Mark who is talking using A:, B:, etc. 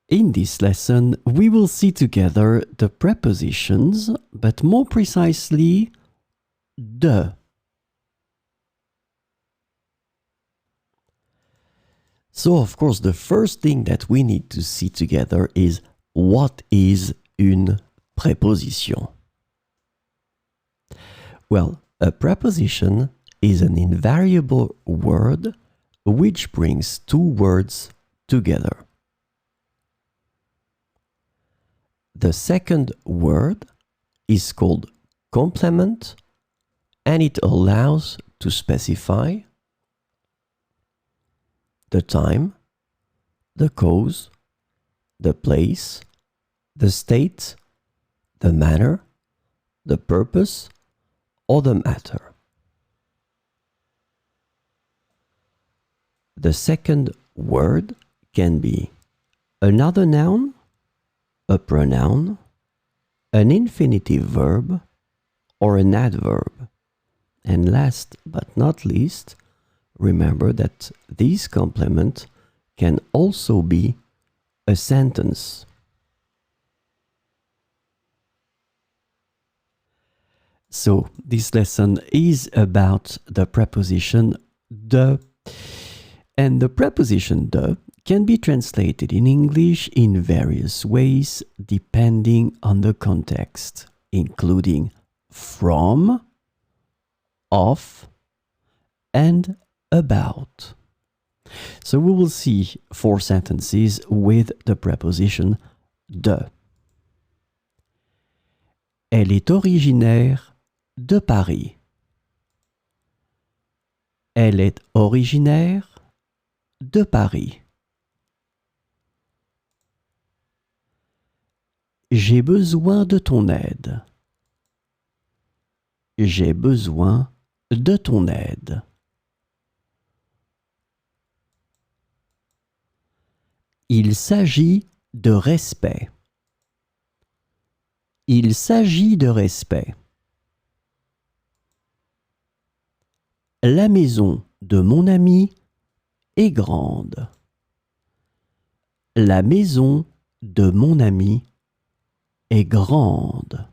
A: In this lesson, we will see together the prepositions, but more precisely, de. So, of course, the first thing that we need to see together is what is une préposition? Well, a preposition is an invariable word which brings two words together. The second word is called complement, and it allows to specify the time, the cause, the place, the state, the manner, the purpose, or the matter. The second word can be another noun, a pronoun, an infinitive verb, or an adverb. And last but not least, remember that this complement can also be a sentence. So this lesson is about the preposition de, and the preposition de can be translated in English in various ways depending on the context, including from, of, and about. So we will see 4 sentences with the preposition de. Elle est originaire de Paris. Elle est originaire de Paris. J'ai besoin de ton aide. J'ai besoin de ton aide. Il s'agit de respect. Il s'agit de respect. La maison de mon ami est grande. La maison de mon ami est grande.